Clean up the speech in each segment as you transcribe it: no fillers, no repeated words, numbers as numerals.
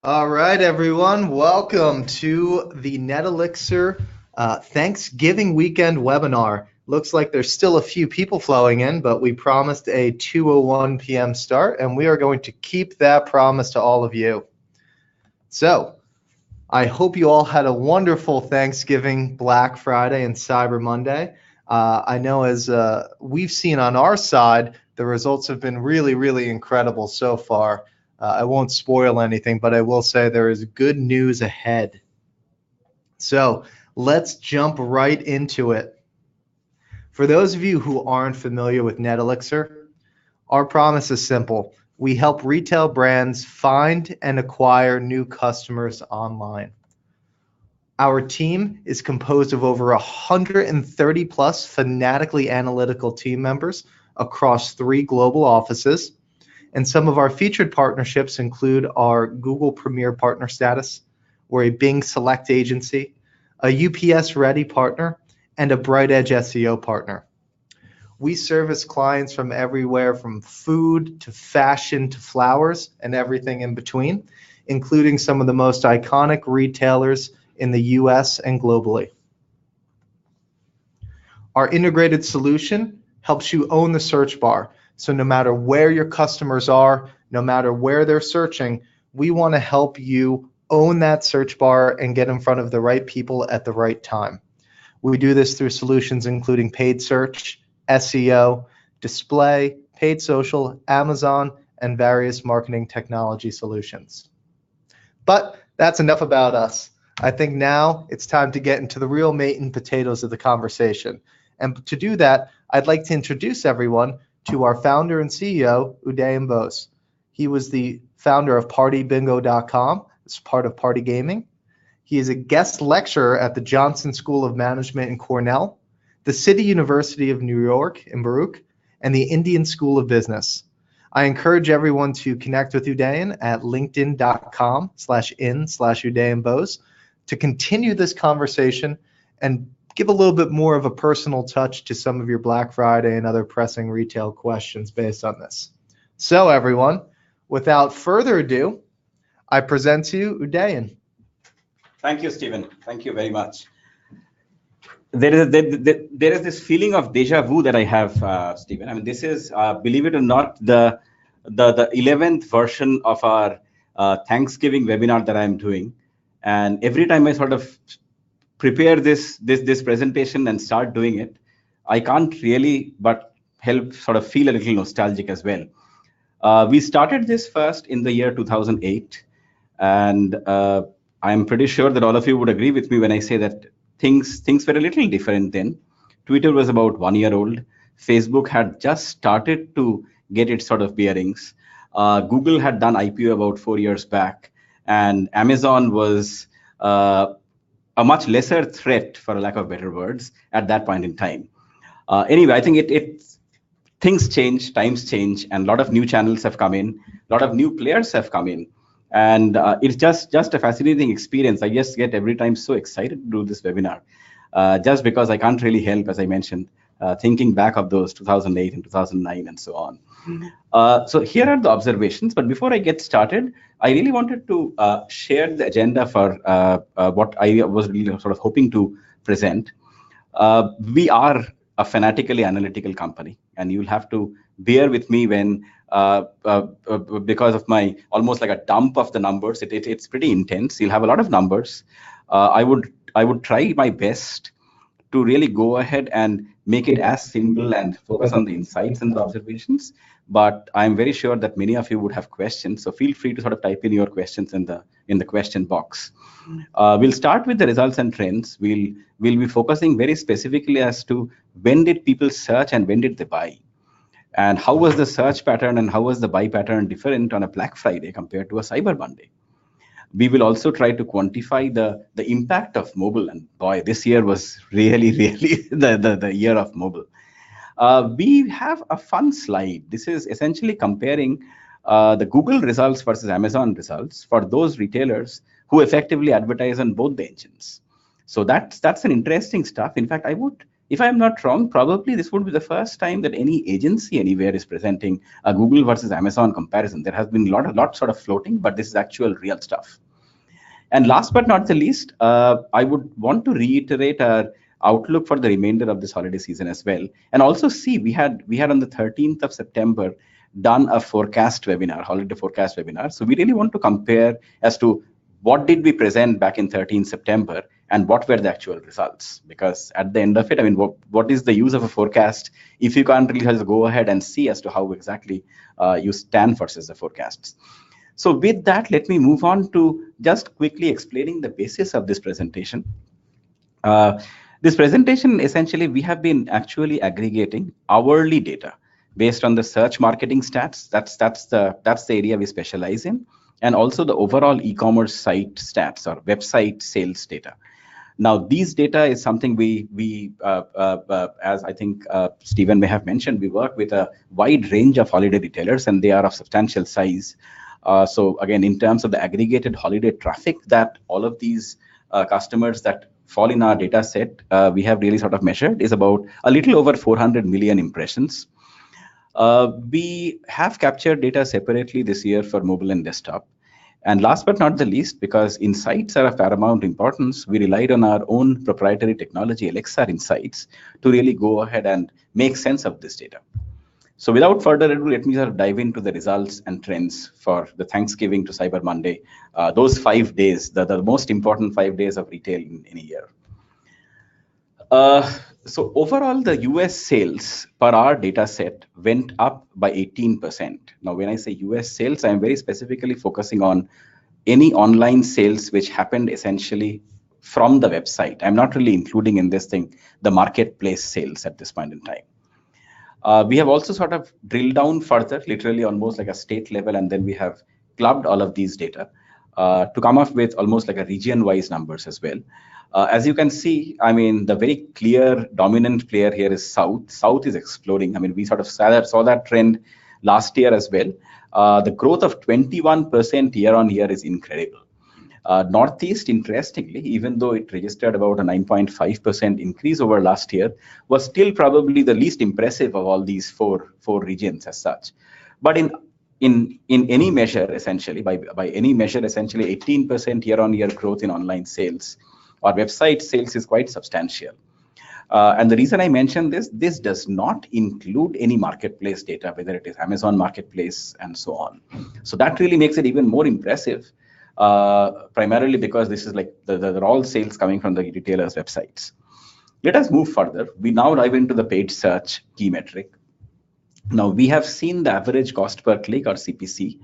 All right, everyone. Welcome to the NetElixir Thanksgiving weekend webinar. Looks like there's still a few people flowing in, but we promised a 2:01 p.m. start, and we are going to keep that promise to all of you. So, I hope you all had a wonderful Thanksgiving, Black Friday, and Cyber Monday. I know as we've seen on our side, the results have been really incredible so far. I won't spoil anything, but I will say there is good news ahead. So let's jump right into it. For those of you who aren't familiar with NetElixir, our promise is simple. We help retail brands find and acquire new customers online. Our team is composed of over 130 plus fanatically analytical team members across 3 global offices. And some of our featured partnerships include our Google Premier Partner status. We're a Bing Select agency, a UPS Ready partner, and a Bright Edge SEO partner. We service clients from everywhere from food to fashion to flowers and everything in between, including some of the most iconic retailers in the US and globally. Our integrated solution helps you own the search bar. So no matter where your customers are, no matter where they're searching, we want to help you own that search bar and get in front of the right people at the right time. We do this through solutions including paid search, SEO, display, paid social, Amazon, and various marketing technology solutions. But that's enough about us. I think now it's time to get into the real meat and potatoes of the conversation. And to do that, I'd like to introduce everyone to our founder and CEO, Udayan Bose. He was the founder of PartyBingo.com as part of Party Gaming. He is a guest lecturer at the Johnson School of Management in Cornell, the City University of New York in Baruch, and the Indian School of Business. I encourage everyone to connect with Udayan at linkedin.com/in/Udayan Bose to continue this conversation and give a little bit more of a personal touch to some of your Black Friday and other pressing retail questions based on this. So everyone, without further ado, I present to you Udayan. Thank you, Stephen. Thank you very much. There is this feeling of deja vu that I have, Stephen. I mean, this is, believe it or not, the 11th version of our Thanksgiving webinar that I'm doing. And every time I sort of prepare this presentation and start doing it, I can't really but help sort of feel a little nostalgic as well. We started this first in the year 2008, and I'm pretty sure that all of you would agree with me when I say that things were a little different then. Twitter was about 1 year old. Facebook had just started to get its sort of bearings. Google had done IPO about 4 years back, and Amazon was a much lesser threat, for a lack of better words, at that point in time. Anyway, I think things change, times change, and a lot of new channels have come in, a lot of new players have come in, and it's just a fascinating experience. I just get every time so excited to do this webinar, just because I can't really help, as I mentioned, thinking back of those 2008 and 2009 and so on. So here are the observations, but before I get started, I really wanted to share the agenda for what I was really sort of hoping to present. We are a fanatically analytical company, and you'll have to bear with me when, because of my almost like a dump of the numbers, it's pretty intense. You'll have a lot of numbers. I would try my best to really go ahead and make it as simple and focus on the insights and the observations. But I'm very sure that many of you would have questions, so feel free to sort of type in your questions in the question box. We'll start with the results and trends. We'll be focusing very specifically as to when did people search and when did they buy, and how was the search pattern and how was the buy pattern different on a Black Friday compared to a Cyber Monday. We will also try to quantify the impact of mobile, and boy, this year was really the year of mobile. We have a fun slide. This is essentially comparing the Google results versus Amazon results for those retailers who effectively advertise on both the engines. So that's an interesting stuff. In fact, I would If I'm not wrong, probably this would be the first time that any agency anywhere is presenting a Google versus Amazon comparison. There has been a lot sort of floating, but this is actual real stuff. And last but not the least, I would want to reiterate our outlook for the remainder of this holiday season as well. And also see, we had on the 13th of September done a forecast webinar, holiday forecast webinar. So we really want to compare as to what did we present back in 13th September and what were the actual results? Because at the end of it, I mean, what is the use of a forecast if you can't really just go ahead and see as to how exactly you stand versus the forecasts? So with that, let me move on to just quickly explaining the basis of this presentation. This presentation, essentially, we have been actually aggregating hourly data based on the search marketing stats. That's the area we specialize in, and also the overall e-commerce site stats or website sales data. Now, these data is something as I think Stephen may have mentioned, we work with a wide range of holiday retailers, and they are of substantial size. So again, in terms of the aggregated holiday traffic that all of these customers that fall in our data set, we have really sort of measured is about a little over 400 million impressions. We have captured data separately this year for mobile and desktop. And last but not the least, because insights are of paramount importance, we relied on our own proprietary technology, NetElixir Insights, to really go ahead and make sense of this data. So without further ado, let me sort of dive into the results and trends for the Thanksgiving to Cyber Monday, those 5 days, the most important 5 days of retail in a year. So overall, the US sales per our data set went up by 18%. Now, when I say US sales, I'm very specifically focusing on any online sales which happened essentially from the website. I'm not really including in this thing the marketplace sales at this point in time. We have also sort of drilled down further, literally almost like a state level, and then we have clubbed all of these data to come up with almost like a region-wise numbers as well. As you can see, I mean, the very clear dominant player here is South. South is exploding. I mean, we sort of saw that trend last year as well. The growth of 21% year on year is incredible. Northeast, interestingly, even though it registered about a 9.5% increase over last year, was still probably the least impressive of all these four regions as such. But in any measure, essentially, by any measure, essentially 18% year-on-year growth in online sales or website sales is quite substantial. And the reason I mention this does not include any marketplace data, whether it is Amazon Marketplace and so on. So that really makes it even more impressive, primarily because this is like the all sales coming from the retailers' websites. Let us move further. We now dive into the paid search key metric. Now, we have seen the average cost per click, or CPC,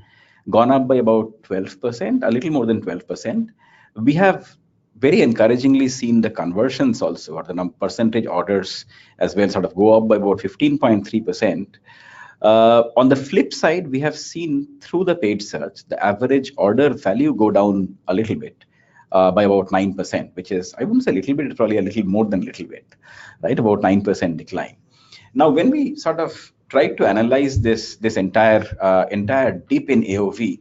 gone up by about 12%, a little more than 12%. We have very encouragingly seen the conversions also, or the percentage orders as well, sort of go up by about 15.3%. On the flip side, we have seen through the paid search, the average order value go down a little bit by about 9%, which is, I wouldn't say a little bit, it's probably a little more than a little bit, right? About 9% decline. Now, when we sort of tried to analyze this entire dip in AOV,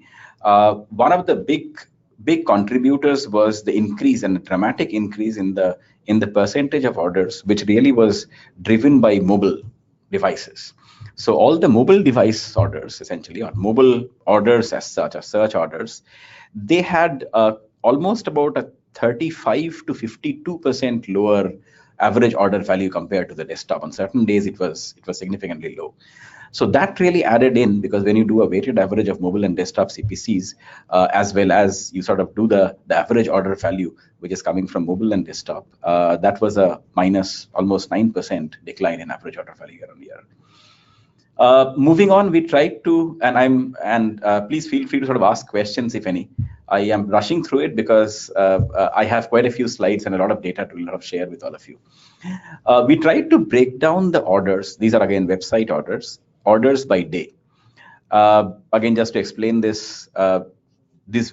one of the big contributors was the increase, and a dramatic increase in the percentage of orders, which really was driven by mobile devices. So all the mobile device orders, essentially, or mobile orders as such, or search orders, they had almost about a 35 to 52% lower average order value compared to the desktop. On certain days, it was significantly low. So that really added in, because when you do a weighted average of mobile and desktop CPCs, as well as you sort of do the average order value, which is coming from mobile and desktop, that was a minus almost 9% decline in average order value year on year. Moving on, we tried to, please feel free to sort of ask questions if any. I am rushing through it because I have quite a few slides and a lot of data to share with all of you. We tried to break down the orders. These are again website orders by day. Again, just to explain this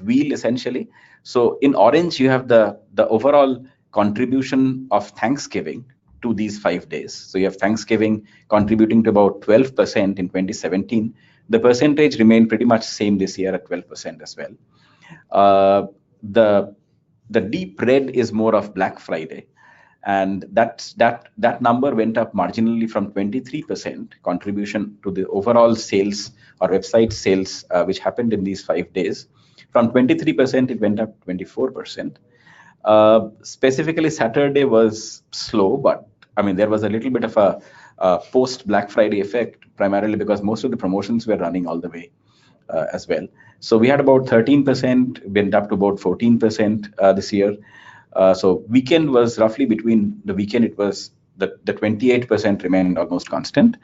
wheel essentially. So in orange, you have the overall contribution of Thanksgiving to these 5 days. So you have Thanksgiving contributing to about 12% in 2017. The percentage remained pretty much same this year at 12% as well. The deep red is more of Black Friday. And that number went up marginally from 23% contribution to the overall sales or website sales, which happened in these 5 days. From 23%, it went up 24%. Specifically, Saturday was slow, but I mean, there was a little bit of a post Black Friday effect, primarily because most of the promotions were running all the way as well. So we had about 13%, went up to about 14% this year. So weekend was roughly between the weekend, it was the 28% remained almost constant.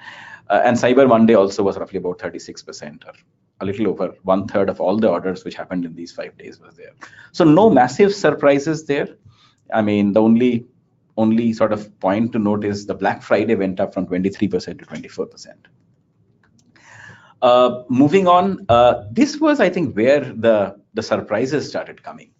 And Cyber Monday also was roughly about 36%, or a little over 1/3 of all the orders which happened in these 5 days was there. So no massive surprises there. I mean, the only sort of point to note is the Black Friday went up from 23% to 24%. Moving on, this was, I think, where the surprises started coming.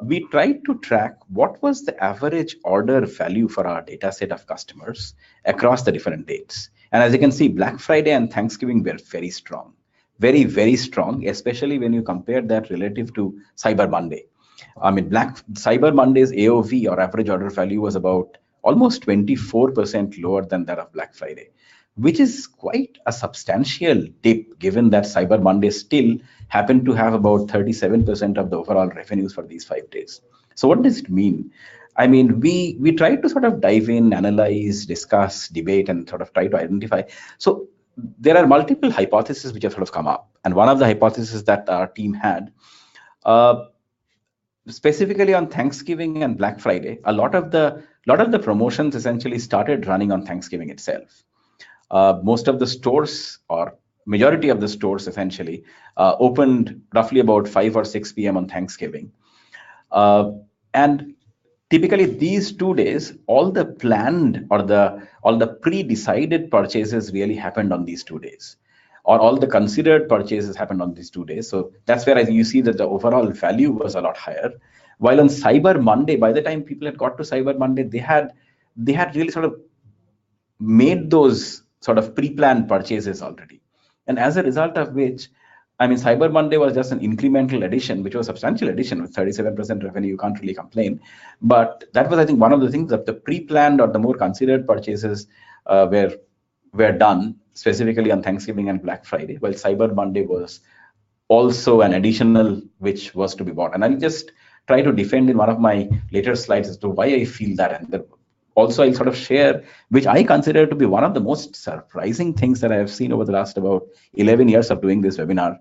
We tried to track what was the average order value for our data set of customers across the different dates. And as you can see, Black Friday and Thanksgiving were very strong, very, very strong, especially when you compare that relative to Cyber Monday. I mean, Cyber Monday's AOV, or average order value, was about almost 24% lower than that of Black Friday, which is quite a substantial dip, given that Cyber Monday still happened to have about 37% of the overall revenues for these 5 days. So what does it mean? I mean, we tried to sort of dive in, analyze, discuss, debate, and sort of try to identify. So there are multiple hypotheses which have sort of come up. And one of the hypotheses that our team had, specifically on Thanksgiving and Black Friday, a lot of the promotions essentially started running on Thanksgiving itself. Most of the stores, or majority of the stores essentially, opened roughly about 5 or 6 p.m. on Thanksgiving. And typically these 2 days, all the planned or all the pre-decided purchases really happened on these 2 days, or all the considered purchases happened on these 2 days. So that's where you see that the overall value was a lot higher. While on Cyber Monday, by the time people had got to Cyber Monday, they had really sort of made those sort of pre-planned purchases already. And as a result of which, I mean, Cyber Monday was just an incremental addition, which was a substantial addition with 37% revenue. You can't really complain. But that was, I think, one of the things that the pre-planned or the more considered purchases were done specifically on Thanksgiving and Black Friday, while Cyber Monday was also an additional which was to be bought. And I'll just try to defend in one of my later slides as to why I feel that. And also, I'll sort of share, which I consider to be one of the most surprising things that I have seen over the last about 11 years of doing this webinar,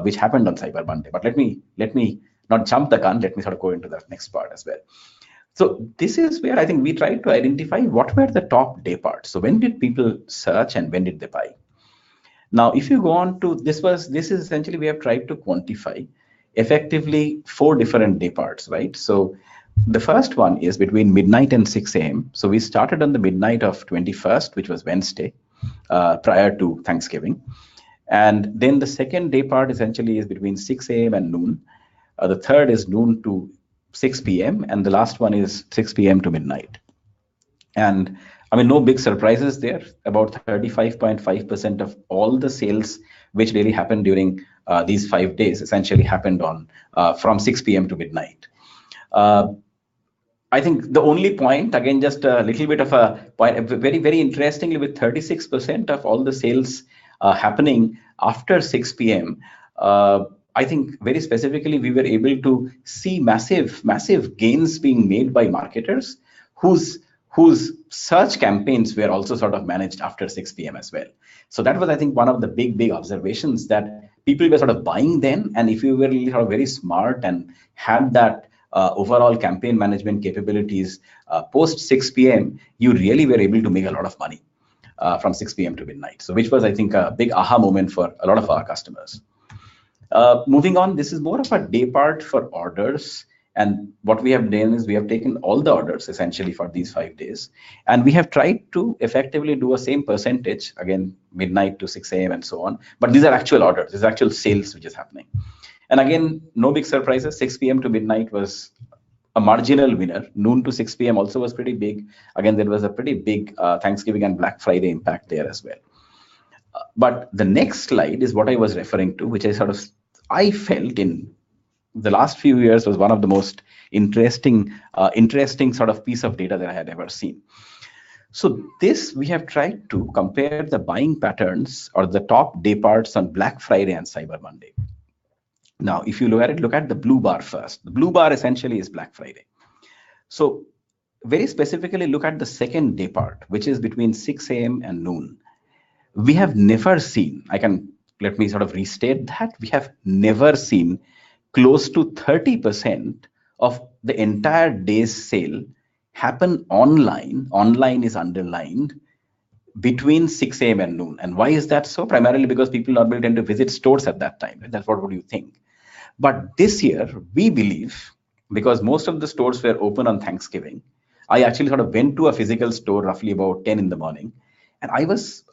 which happened on Cyber Monday. But let me not jump the gun. Let me sort of go into that next part as well. So this is where I think we tried to identify what were the top day parts. So when did people search and when did they buy? Now, if you go on to this is essentially we have tried to quantify effectively 4 different day parts, right? So the first one is between midnight and 6 a.m. So we started on the midnight of 21st, which was Wednesday, prior to Thanksgiving. And then the second day part essentially is between 6 a.m. and noon. The third is noon to 6 p.m. And the last one is 6 p.m. to midnight. And I mean, no big surprises there. About 35.5% of all the sales which really happened during these 5 days essentially happened on from 6 p.m. to midnight. I think the only point, again, just a little bit of a point, very, very interestingly, with 36% of all the sales happening after 6 p.m., I think very specifically, we were able to see massive gains being made by marketers whose search campaigns were also sort of managed after 6 p.m. as well. So that was, I think, one of the big observations, that people were sort of buying then. And if you were really sort of very smart and had that overall campaign management capabilities post 6 p.m., you really were able to make a lot of money from 6 p.m. to midnight. So which was, I think, a big aha moment for a lot of our customers. Moving on, this is more of a day part for orders. And what we have done is we have taken all the orders essentially for these 5 days. And we have tried to effectively do a same percentage, again, midnight to 6 a.m. and so on. But these are actual orders, these are actual sales which is happening. And again, no big surprises. 6 p.m. to midnight was a marginal winner. Noon to 6 p.m. also was pretty big. Again, there was a pretty big Thanksgiving and Black Friday impact there as well. But the next slide is what I was referring to, which I felt the last few years was one of the most interesting sort of piece of data that I had ever seen. So this, we have tried to compare the buying patterns or the top day parts on Black Friday and Cyber Monday. Now, if you look at the blue bar first. The blue bar essentially is Black Friday. So very specifically look at the second day part, which is between 6 a.m. and noon. We have never seen, let me sort of restate that, we have never seen close to 30% of the entire day's sale happen online. Online is underlined, between 6 a.m. and noon. And why is that so? Primarily because people normally tend to visit stores at that time. That's what would you think? But this year, we believe, because most of the stores were open on Thanksgiving, I actually sort of went to a physical store roughly about 10 in the morning, and I was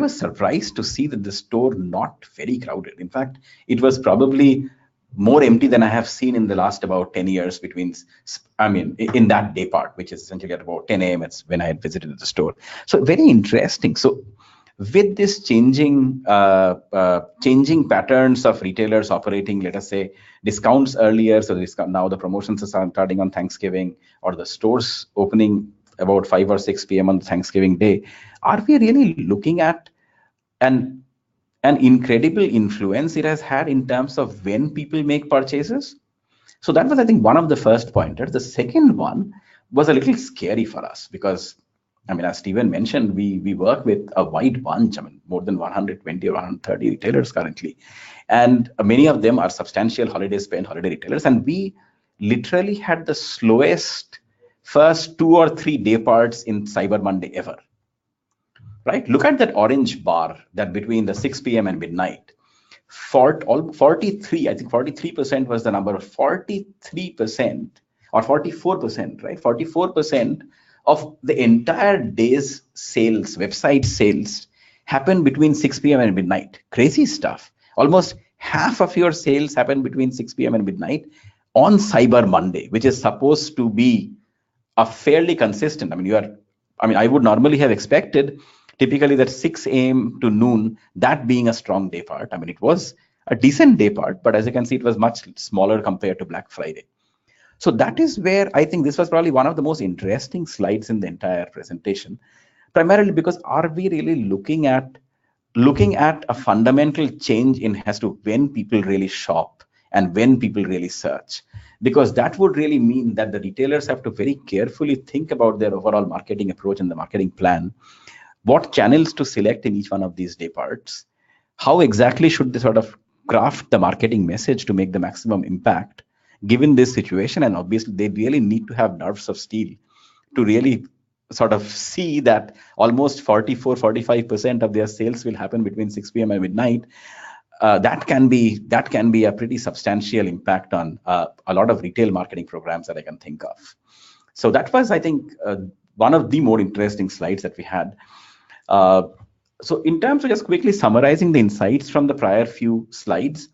surprised to see that the store not very crowded. In fact, it was probably more empty than I have seen in the last about 10 years between, in that day part, which is essentially at about 10 a.m. It's when I had visited the store. So very interesting. So with this changing patterns of retailers operating, let us say, discounts earlier, so now the promotions are starting on Thanksgiving, or the stores opening about 5 or 6 p.m. on Thanksgiving Day, are we really looking at an incredible influence it has had in terms of when people make purchases? So that was, I think, one of the first pointers. The second one was a little scary for us because, as Steven mentioned, we work with a wide bunch, more than 120 or 130 retailers currently. And many of them are substantial holiday retailers. And we literally had the slowest first 2 or 3 day parts in Cyber Monday ever. Right? Look at that orange bar that between the 6 p.m. and midnight. 43, I think 43% was the number. 43% or 44%, right? 44% of the entire day's sales, website sales, happen between 6 p.m. and midnight. Crazy stuff. Almost half of your sales happen between 6 p.m. and midnight on Cyber Monday, which is supposed to be a fairly consistent. I would normally have expected typically that 6 a.m. to noon, that being a strong day part. It was a decent day part, but as you can see, it was much smaller compared to Black Friday. So that is where I think this was probably one of the most interesting slides in the entire presentation, primarily because are we really looking at a fundamental change in as to when people really shop and when people really search? Because that would really mean that the retailers have to very carefully think about their overall marketing approach and the marketing plan. What channels to select in each one of these day parts? How exactly should they sort of craft the marketing message to make the maximum impact given this situation? And obviously, they really need to have nerves of steel to really sort of see that almost 44-45% of their sales will happen between 6 p.m. and midnight. That can be a pretty substantial impact on a lot of retail marketing programs that I can think of. So that was, I think, one of the more interesting slides that we had. So in terms of just quickly summarizing the insights from the prior few slides,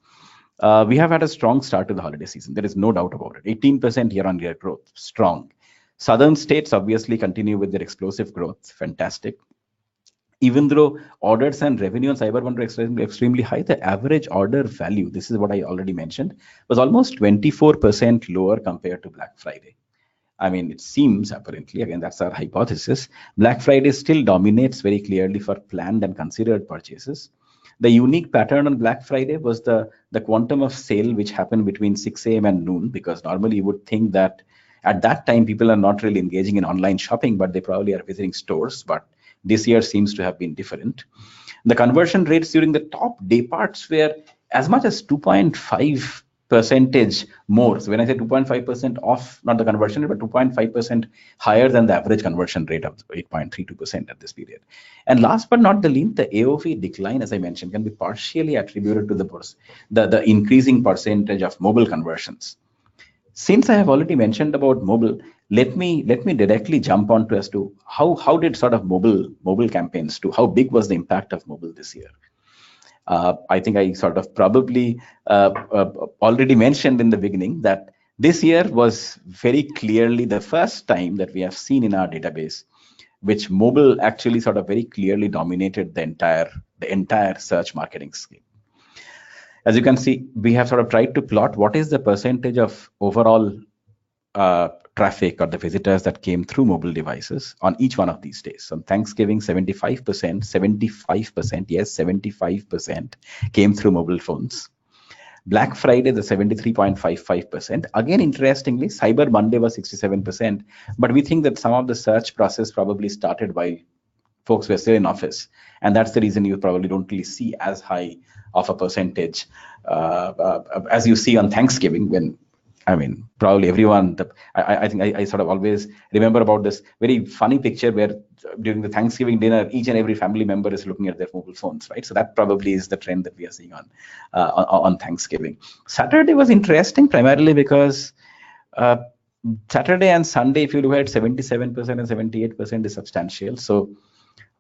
we have had a strong start to the holiday season. There is no doubt about it. 18% year-on-year growth, strong. Southern states obviously continue with their explosive growth, fantastic. Even though orders and revenue on Cyber Monday are extremely high, the average order value, this is what I already mentioned, was almost 24% lower compared to Black Friday. It seems, apparently, again, that's our hypothesis, Black Friday still dominates very clearly for planned and considered purchases. The unique pattern on Black Friday was the quantum of sale which happened between 6 a.m. and noon, because normally you would think that at that time people are not really engaging in online shopping, but they probably are visiting stores. But this year seems to have been different. The conversion rates during the top day parts were as much as 2.5% more. So when I say 2.5% off, not the conversion rate, but 2.5% higher than the average conversion rate of 8.32% at this period. And last but not the least, the AOV decline, as I mentioned, can be partially attributed to the increasing percentage of mobile conversions. Since I have already mentioned about mobile, let me directly jump on to as to how did sort of mobile campaigns do? How big was the impact of mobile this year? I think I sort of probably already mentioned in the beginning that this year was very clearly the first time that we have seen in our database which mobile actually sort of very clearly dominated the entire search marketing scheme. As you can see, we have sort of tried to plot what is the percentage of overall traffic or the visitors that came through mobile devices on each one of these days. On Thanksgiving, 75%, yes, 75% came through mobile phones. Black Friday, the 73.55%. Again, interestingly, Cyber Monday was 67%, but we think that some of the search process probably started while folks were still in office, and that's the reason you probably don't really see as high of a percentage as you see on Thanksgiving, when probably everyone, I think I sort of always remember about this very funny picture where during the Thanksgiving dinner, each and every family member is looking at their mobile phones, right? So that probably is the trend that we are seeing on Thanksgiving. Saturday was interesting primarily because Saturday and Sunday, if you look at 77% and 78% is substantial. So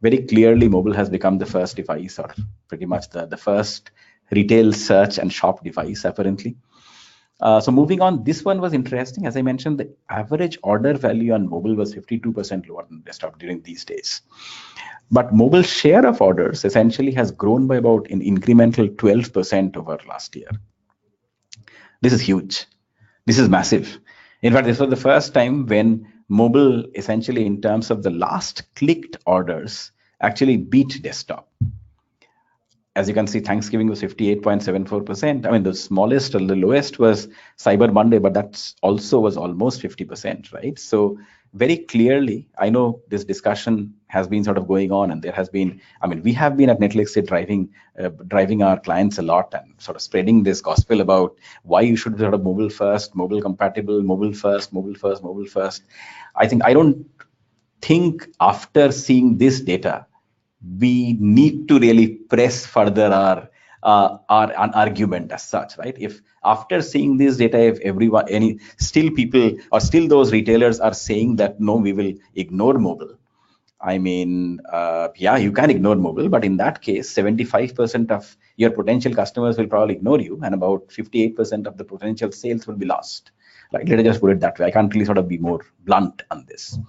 very clearly, mobile has become the first device, or pretty much the first retail search and shop device, apparently. So moving on, this one was interesting. As I mentioned, the average order value on mobile was 52% lower than desktop during these days. But mobile share of orders essentially has grown by about an incremental 12% over last year. This is huge. This is massive. In fact, this was the first time when mobile, essentially in terms of the last clicked orders, actually beat desktop. As you can see, Thanksgiving was 58.74%. I mean, the smallest or the lowest was Cyber Monday, but that also was almost 50%, right? So very clearly, I know this discussion has been sort of going on, and there has been, we have been at NetElixir driving our clients a lot and sort of spreading this gospel about why you should be sort of mobile first, mobile compatible, mobile first, mobile first, mobile first. I don't think after seeing this data, we need to really press further our argument as such, right? If after seeing this data, if everyone, still those retailers are saying that no, we will ignore mobile. Yeah, you can ignore mobile, but in that case, 75% of your potential customers will probably ignore you, and about 58% of the potential sales will be lost. Right? Let us just put it that way. I can't really sort of be more blunt on this.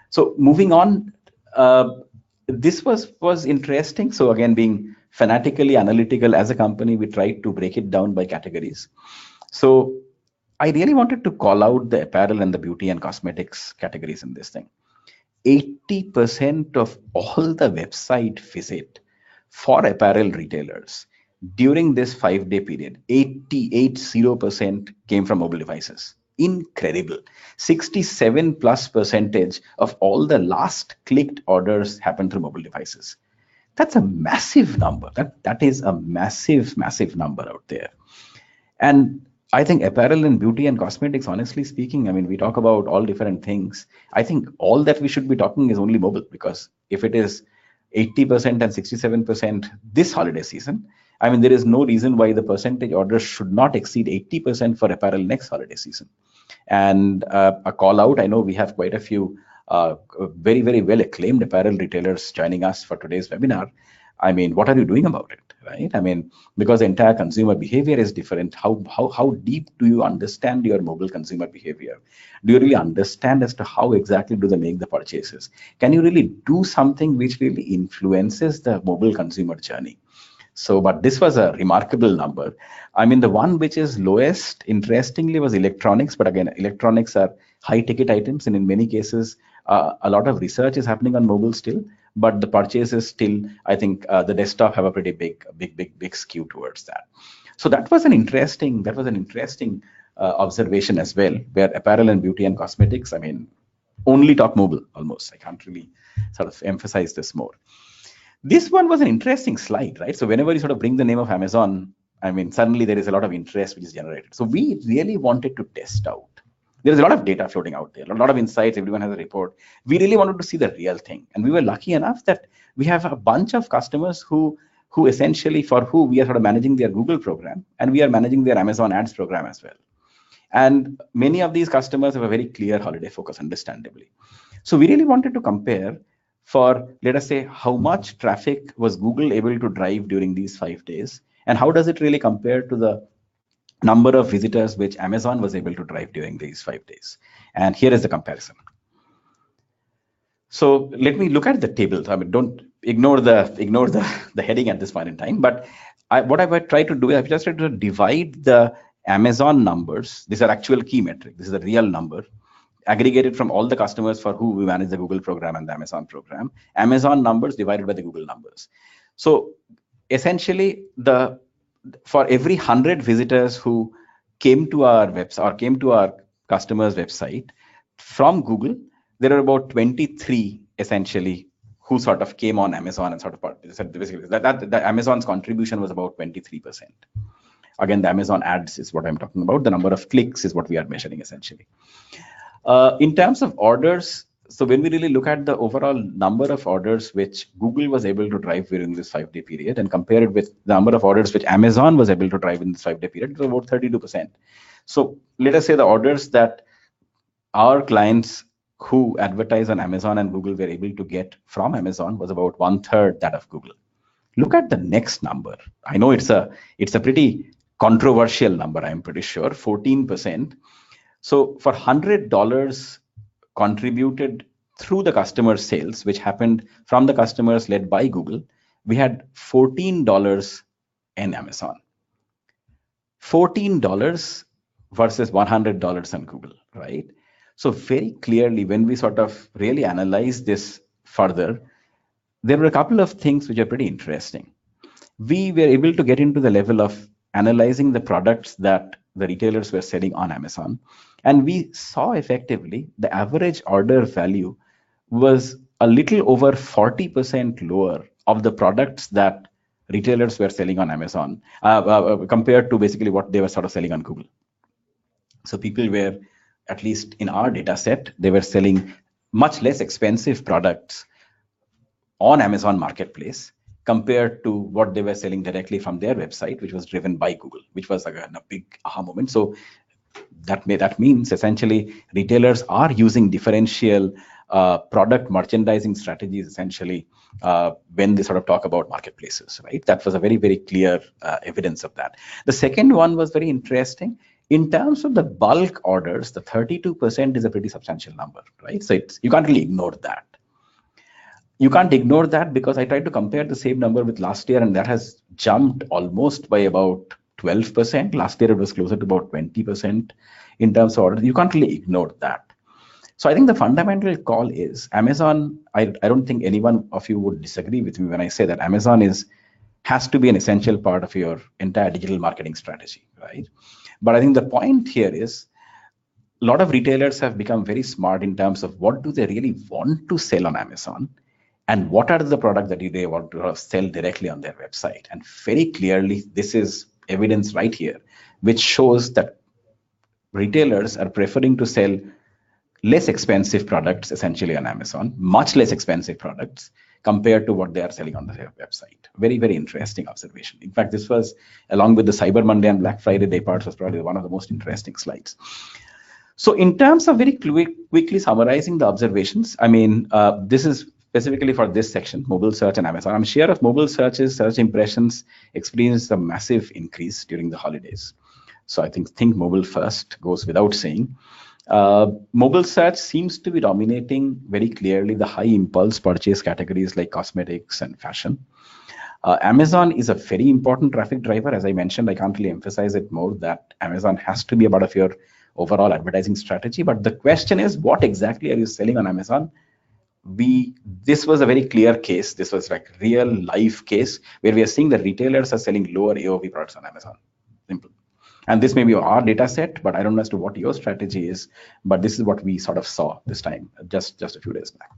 So moving on. This was interesting. So again, being fanatically analytical as a company, we tried to break it down by categories. So I really wanted to call out the apparel and the beauty and cosmetics categories in this thing. 80% of all the website visit for apparel retailers during this 5-day period, 80% came from mobile devices. Incredible. 67+% of all the last clicked orders happened through mobile devices. That's a massive number. That is a massive number out there. And I think apparel and beauty and cosmetics, honestly speaking, we talk about all different things. I think all that we should be talking is only mobile, because if it is 80% and 67% this holiday season, there is no reason why the percentage orders should not exceed 80% for apparel next holiday season. And a call out, I know we have quite a few very, very well acclaimed apparel retailers joining us for today's webinar. What are you doing about it, right? Because the entire consumer behavior is different. How deep do you understand your mobile consumer behavior? Do you really understand as to how exactly do they make the purchases? Can you really do something which really influences the mobile consumer journey? So, but this was a remarkable number. The one which is lowest, interestingly, was electronics. But again, electronics are high ticket items, and in many cases, a lot of research is happening on mobile still. But the purchases still, I think, the desktop have a pretty big skew towards that. So that was an interesting observation as well, where apparel and beauty and cosmetics, only talk mobile almost. I can't really sort of emphasize this more. This one was an interesting slide, right? So whenever you sort of bring the name of Amazon, suddenly there is a lot of interest which is generated. So we really wanted to test out. There's a lot of data floating out there, a lot of insights, everyone has a report. We really wanted to see the real thing. And we were lucky enough that we have a bunch of customers who essentially, for who we are sort of managing their Google program, and we are managing their Amazon ads program as well. And many of these customers have a very clear holiday focus, understandably. So we really wanted to compare for, let us say, how much traffic was Google able to drive during these 5 days, and how does it really compare to the number of visitors which Amazon was able to drive during these 5 days. And here is the comparison. So let me look at the tables. Don't ignore the heading at this point in time, but what I've tried to do is I've just tried to divide the Amazon numbers. These are actual key metric. This is a real number aggregated from all the customers for who we manage the Google program and the Amazon program. Amazon numbers divided by the Google numbers. So essentially, for every 100 visitors who came to our website or came to our customer's website from Google, there are about 23 essentially who sort of came on Amazon and sort of basically that Amazon's contribution was about 23%. Again, the Amazon ads is what I'm talking about. The number of clicks is what we are measuring essentially. In terms of orders, so when we really look at the overall number of orders which Google was able to drive during this 5-day period and compare it with the number of orders which Amazon was able to drive in this 5-day period, it was about 32%. So let us say the orders that our clients who advertise on Amazon and Google were able to get from Amazon was about 1/3 that of Google. Look at the next number. I know it's a pretty controversial number, I'm pretty sure, 14%. So for $100 contributed through the customer sales, which happened from the customers led by Google, we had $14 in Amazon. $14 versus $100 on Google, right? So very clearly, when we sort of really analyze this further, there were a couple of things which are pretty interesting. We were able to get into the level of analyzing the products that the retailers were selling on Amazon. And we saw effectively the average order value was a little over 40% lower of the products that retailers were selling on Amazon compared to basically what they were sort of selling on Google. So people were, at least in our data set, they were selling much less expensive products on Amazon Marketplace compared to what they were selling directly from their website, which was driven by Google, which was again a big aha moment. So that means essentially retailers are using differential product merchandising strategies essentially when they sort of talk about marketplaces, right? That was a very, very clear evidence of that. The second one was very interesting. In terms of the bulk orders, the 32% is a pretty substantial number, right? So you can't really ignore that. You can't ignore that because I tried to compare the same number with last year, and that has jumped almost by about 12%. Last year, it was closer to about 20% in terms of orders. You can't really ignore that. So I think the fundamental call is Amazon. I don't think anyone of you would disagree with me when I say that Amazon has to be an essential part of your entire digital marketing strategy, right? But I think the point here is a lot of retailers have become very smart in terms of what do they really want to sell on Amazon and what are the products that they want to sell directly on their website. And very clearly, this is evidence right here, which shows that retailers are preferring to sell less expensive products essentially on Amazon, much less expensive products compared to what they are selling on their website. Very, very interesting observation. In fact, this was along with the Cyber Monday and Black Friday day parts was probably one of the most interesting slides. So in terms of very quickly summarizing the observations, I mean, this is specifically for this section, mobile search and Amazon. I'm sure of mobile searches, search impressions experienced a massive increase during the holidays. So I think mobile first goes without saying. Mobile search seems to be dominating very clearly the high impulse purchase categories like cosmetics and fashion. Amazon is a very important traffic driver. As I mentioned, I can't really emphasize it more that Amazon has to be a part of your overall advertising strategy. But the question is, what exactly are you selling on Amazon? This was a very clear case. This was like real life case where we are seeing that retailers are selling lower AOV products on Amazon. Simple. And this may be our data set, but I don't know as to what your strategy is. But this is what we sort of saw this time, just a few days back.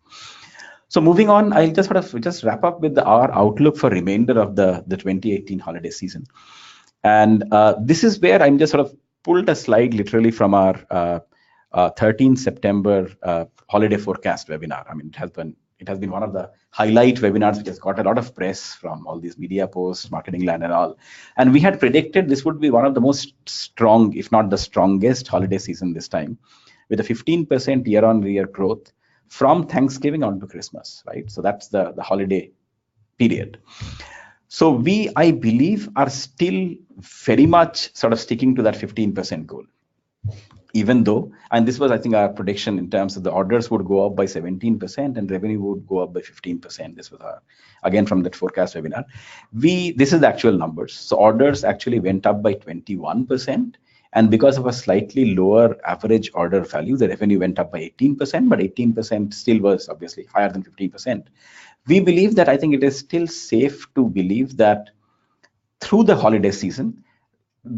So moving on, I'll just wrap up with our outlook for remainder of the 2018 holiday season. And this is where I'm just sort of pulled a slide literally from our 13 September holiday forecast webinar. I mean, it has been one of the highlight webinars which has got a lot of press from all these media posts, marketing land and all. And we had predicted this would be one of the most strong, if not the strongest holiday season this time, with a 15% year-on-year growth from Thanksgiving on to Christmas, right? So that's the holiday period. So I believe, are still very much sort of sticking to that 15% goal. even though, and this was, I think, our prediction in terms of the orders would go up by 17% and revenue would go up by 15%. This was again from that forecast webinar. This is the actual numbers. So orders actually went up by 21%. And because of a slightly lower average order value, the revenue went up by 18%, but 18% still was obviously higher than 15%. We believe that I think it is still safe to believe that through the holiday season,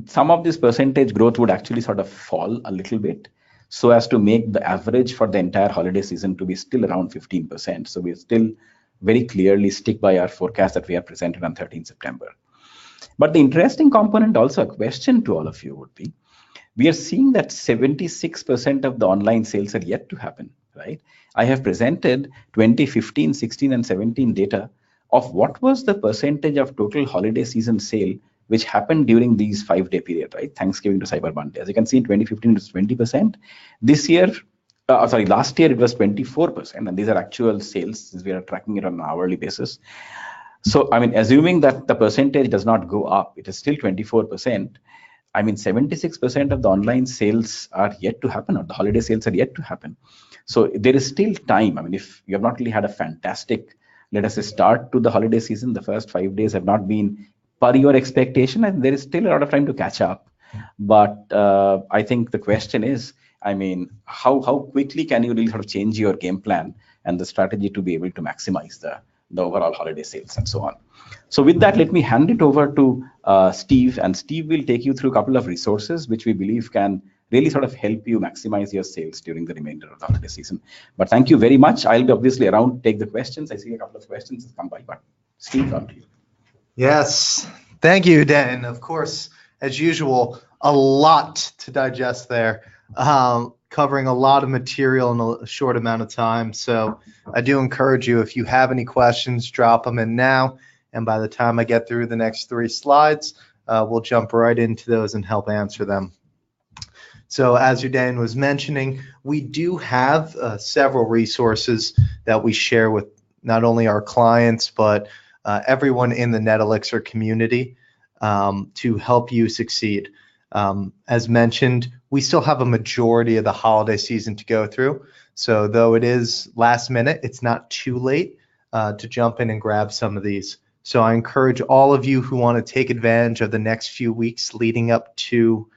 some of this percentage growth would actually sort of fall a little bit so as to make the average for the entire holiday season to be still around 15%. So we still very clearly stick by our forecast that we have presented on 13 September. But the interesting component, also a question to all of you would be, we are seeing that 76% of the online sales are yet to happen, right? I have presented 2015, 16, and 17 data of what was the percentage of total holiday season sale which happened during these 5-day period, right? Thanksgiving to Cyber Monday. As you can see, in 2015 it was 20%. This year, last year it was 24%, and these are actual sales since we are tracking it on an hourly basis. So, I mean, assuming that the percentage does not go up, it is still 24%. I mean, 76% of the online sales are yet to happen, or the holiday sales are yet to happen. So there is still time. I mean, if you have not really had a fantastic, let us say, start to the holiday season, the first 5 days have not been per your expectation, and there is still a lot of time to catch up. But I think the question is, I mean, how quickly can you really sort of change your game plan and the strategy to be able to maximize the overall holiday sales and so on. So with that, let me hand it over to Steve, and Steve will take you through a couple of resources which we believe can really sort of help you maximize your sales during the remainder of the holiday season. But thank you very much. I'll be obviously around to take the questions. I see a couple of questions have come by, but Steve, on to you. Yes, thank you, Dan. Of course, as usual, a lot to digest there. Covering a lot of material in a short amount of time. So I do encourage you, if you have any questions, drop them in now. And by the time I get through the next 3 slides, we'll jump right into those and help answer them. So as Dan was mentioning, we do have several resources that we share with not only our clients, but everyone in the NetElixir community to help you succeed. As mentioned, we still have a majority of the holiday season to go through. So though it is last minute, it's not too late to jump in and grab some of these. So I encourage all of you who want to take advantage of the next few weeks leading up to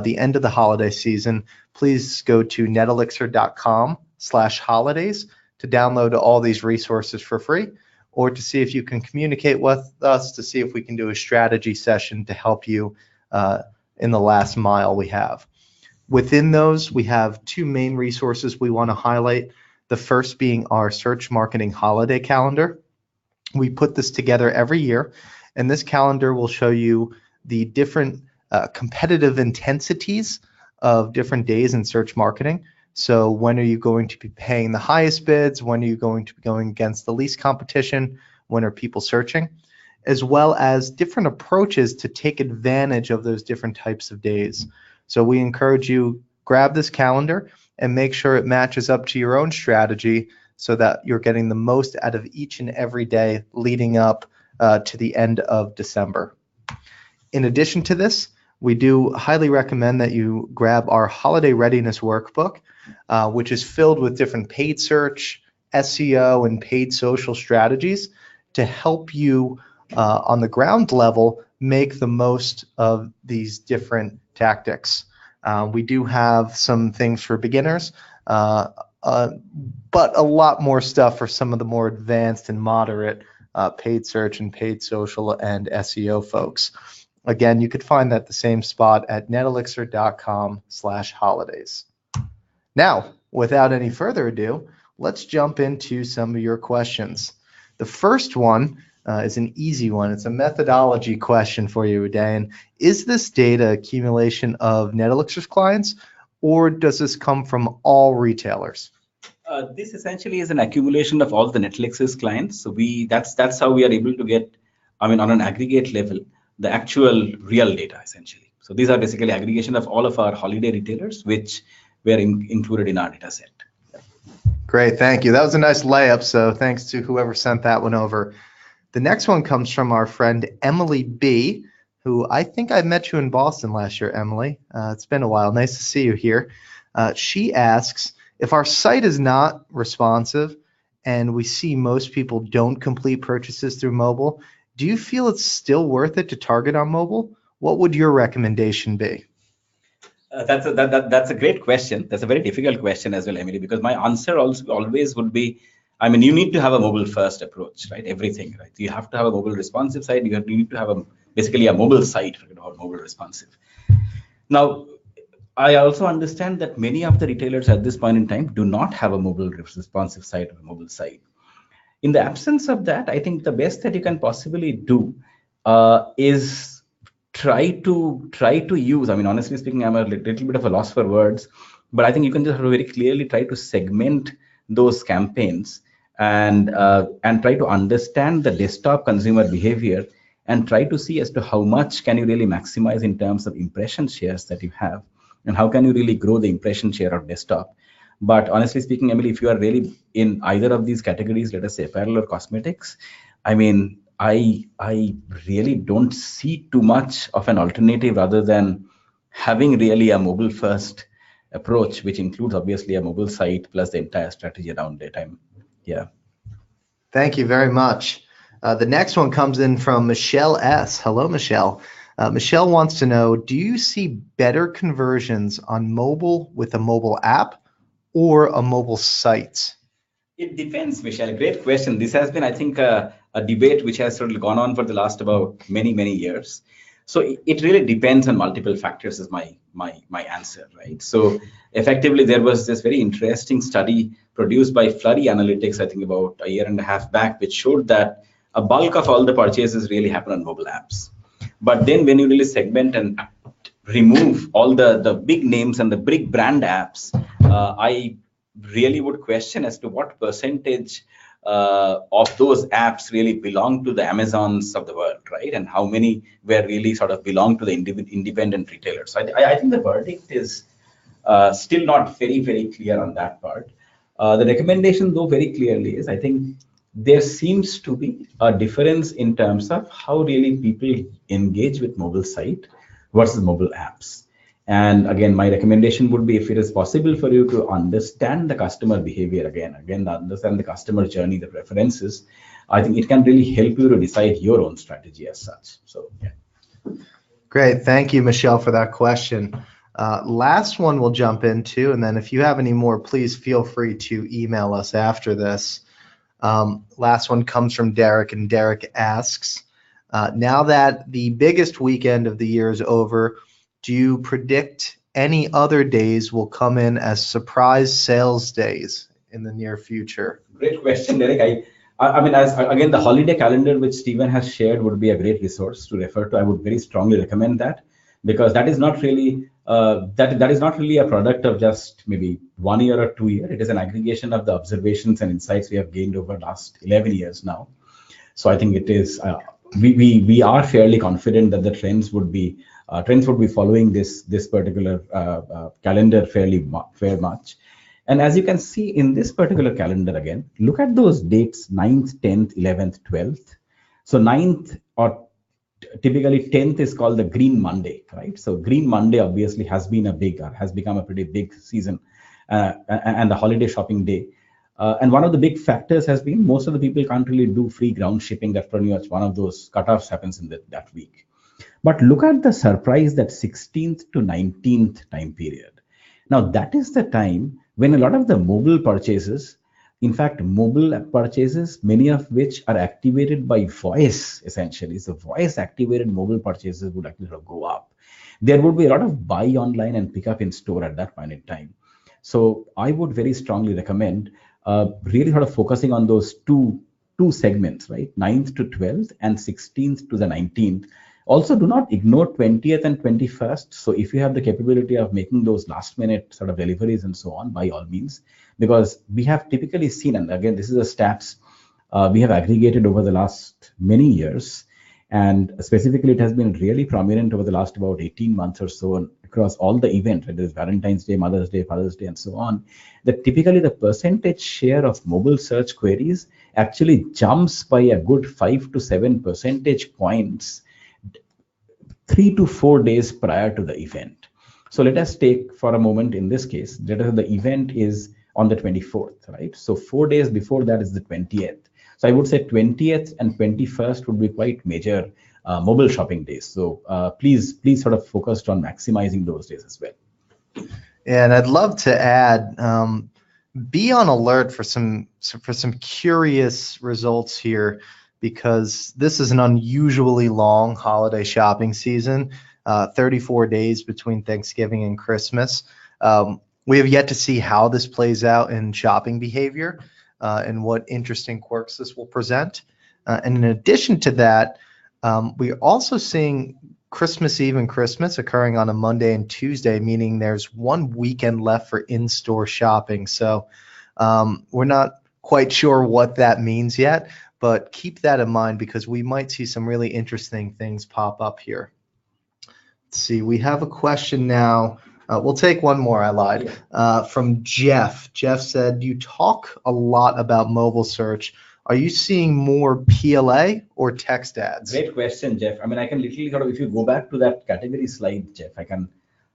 the end of the holiday season, please go to netelixir.com/holidays to download all these resources for free, or to see if you can communicate with us to see if we can do a strategy session to help you in the last mile we have. Within those, we have 2 main resources we want to highlight. The first being our search marketing holiday calendar. We put this together every year, and this calendar will show you the different competitive intensities of different days in search marketing. So when are you going to be paying the highest bids? When are you going to be going against the least competition? When are people searching? As well as different approaches to take advantage of those different types of days. So we encourage you, grab this calendar and make sure it matches up to your own strategy so that you're getting the most out of each and every day leading up to the end of December. In addition to this, we do highly recommend that you grab our holiday readiness workbook, which is filled with different paid search, SEO, and paid social strategies to help you on the ground level make the most of these different tactics. We do have some things for beginners, but a lot more stuff for some of the more advanced and moderate paid search and paid social and SEO folks. Again, you could find that the same spot at netelixir.com/holidays. Now, without any further ado, let's jump into some of your questions. The first one is an easy one. It's a methodology question for you, Dan. Is this data accumulation of NetElixir's clients, or does this come from all retailers? This essentially is an accumulation of all the NetElixir's clients. So that's how we are able to get, I mean, on an aggregate level, the actual real data essentially. So these are basically aggregation of all of our holiday retailers, which were included in our data set. Great, thank you. That was a nice layup, so thanks to whoever sent that one over. The next one comes from our friend Emily B. who I think I met you in Boston last year, Emily. It's been a while. Nice to see you here. She asks, if our site is not responsive and we see most people don't complete purchases through mobile, do you feel it's still worth it to target on mobile? What would your recommendation be? That's a great question. That's a very difficult question as well, Emily, because my answer also always would be, I mean, you need to have a mobile first approach, right? Everything, right? You have to have a mobile responsive site. You need to have basically a mobile site, or mobile responsive. Now, I also understand that many of the retailers at this point in time do not have a mobile responsive site or a mobile site. In the absence of that, I think the best that you can possibly do is try to use. I mean, honestly speaking, I'm a little bit of a loss for words, but I think you can just very clearly try to segment those campaigns and try to understand the desktop consumer behavior and try to see as to how much can you really maximize in terms of impression shares that you have, and how can you really grow the impression share of desktop. But honestly speaking, Emily, if you are really in either of these categories, let us say apparel or cosmetics, I mean, I really don't see too much of an alternative rather than having really a mobile first approach, which includes obviously a mobile site plus the entire strategy around it. Yeah. Thank you very much. The next one comes in from Michelle S. Hello, Michelle. Michelle wants to know, do you see better conversions on mobile with a mobile app or a mobile site? It depends, Michelle. Great question. This has been, I think, a debate which has sort of gone on for the last about many years. So it really depends on multiple factors is my answer, right? So effectively, there was this very interesting study produced by Flurry Analytics, I think about a year and a half back, which showed that a bulk of all the purchases really happen on mobile apps. But then when you really segment and remove all the big names and the big brand apps, I really would question as to what percentage of those apps really belong to the Amazons of the world, right? And how many were really sort of belong to the independent retailers. So I think the verdict is still not very clear on that part. The recommendation, though, very clearly is, I think there seems to be a difference in terms of how really people engage with mobile site versus mobile apps. And again, my recommendation would be, if it is possible for you to understand the customer behavior, again, understand the customer journey, the preferences, I think it can really help you to decide your own strategy as such. So, yeah. Great. Thank you, Michelle, for that question. Last one we'll jump into, and then if you have any more, please feel free to email us after this. Last one comes from Derek, and Derek asks, now that the biggest weekend of the year is over, do you predict any other days will come in as surprise sales days in the near future? Great question, Derek. I mean, again, the holiday calendar which Stephen has shared would be a great resource to refer to. I would very strongly recommend that, because that is not really that is not really a product of just maybe 1 year or 2 years. It is an aggregation of the observations and insights we have gained over the last 11 years now. So I think it is we are fairly confident that the trends would be following this particular calendar fair much. And as you can see in this particular calendar, again, look at those dates: 9th, 10th, 11th, 12th. So 9th, or typically 10th, is called the Green Monday, right? So Green Monday obviously has become a pretty big season and the holiday shopping day. And one of the big factors has been most of the people can't really do free ground shipping. That's pretty much one of those cutoffs happens in that week. But look at the surprise, that 16th to 19th time period. Now, that is the time when a lot of the mobile purchases, in fact, mobile purchases, many of which are activated by voice, essentially. So voice activated mobile purchases would actually go up. There would be a lot of buy online and pick up in store at that point in time. So I would very strongly recommend really sort of focusing on those two segments, right? 9th to 12th and 16th to the 19th. Also, do not ignore 20th and 21st. So if you have the capability of making those last minute sort of deliveries and so on, by all means, because we have typically seen, and again, this is a stats we have aggregated over the last many years, and specifically it has been really prominent over the last about 18 months or so across all the events, whether it's Valentine's Day, Mother's Day, Father's Day, and so on, that typically the percentage share of mobile search queries actually jumps by a good 5 to 7 percentage points 3 to 4 days prior to the event. So let us take for a moment in this case, let us say the event is on the 24th, right? So 4 days before that is the 20th. So I would say 20th and 21st would be quite major mobile shopping days. So please sort of focus on maximizing those days as well. And I'd love to add, be on alert for some curious results here, because this is an unusually long holiday shopping season, 34 days between Thanksgiving and Christmas. We have yet to see how this plays out in shopping behavior and what interesting quirks this will present. And in addition to that, we're also seeing Christmas Eve and Christmas occurring on a Monday and Tuesday, meaning there's one weekend left for in-store shopping. So we're not quite sure what that means yet, but keep that in mind because we might see some really interesting things pop up here. Let's see, we have a question now. We'll take one more, I lied, from Jeff. Jeff said, you talk a lot about mobile search. Are you seeing more PLA or text ads? Great question, Jeff. I mean, I can literally sort of, if you go back to that category slide, Jeff, I can,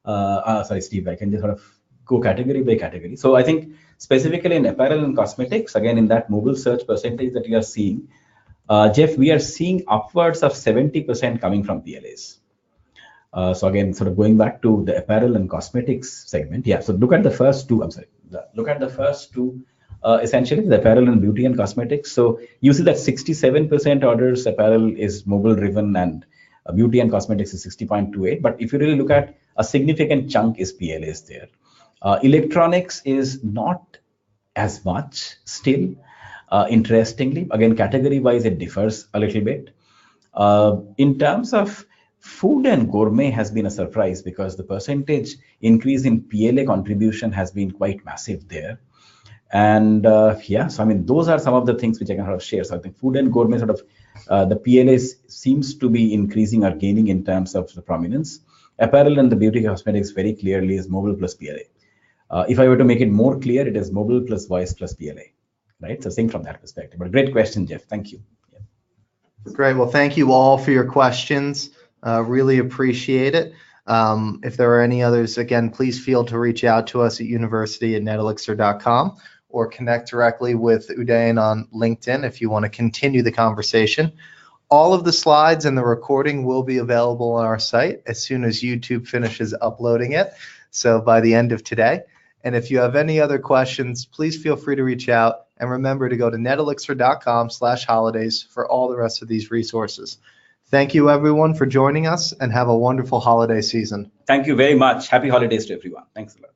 sorry, Steve, I can just sort of go category by category. So I think specifically in apparel and cosmetics, again, in that mobile search percentage that you are seeing, Jeff, we are seeing upwards of 70% coming from PLAs. So again, sort of going back to the apparel and cosmetics segment. Yeah, so look at the first two, look at the first two, essentially the apparel and beauty and cosmetics. So you see that 67% orders apparel is mobile driven and beauty and cosmetics is 60.28. But if you really look at a significant chunk is PLAs there. Electronics is not as much still. Interestingly, again, category wise, it differs a little bit. In terms of food and gourmet has been a surprise because the percentage increase in PLA contribution has been quite massive there. And yeah, so I mean, those are some of the things which I can sort of share. So I think food and gourmet sort of, the PLAs seems to be increasing or gaining in terms of the prominence. Apparel and the beauty cosmetics very clearly is mobile plus PLA. If I were to make it more clear, it is mobile plus voice plus PLA, right? So think from that perspective. But great question, Jeff. Thank you. Yeah. Great. Well, thank you all for your questions. Really appreciate it. If there are any others, again, please feel to reach out to us at university@netelixir.com or connect directly with Udayan on LinkedIn if you want to continue the conversation. All of the slides and the recording will be available on our site as soon as YouTube finishes uploading it. So by the end of today. And if you have any other questions, please feel free to reach out. And remember to go to netelixir.com/holidays for all the rest of these resources. Thank you, everyone, for joining us, and have a wonderful holiday season. Thank you very much. Happy holidays to everyone. Thanks a lot.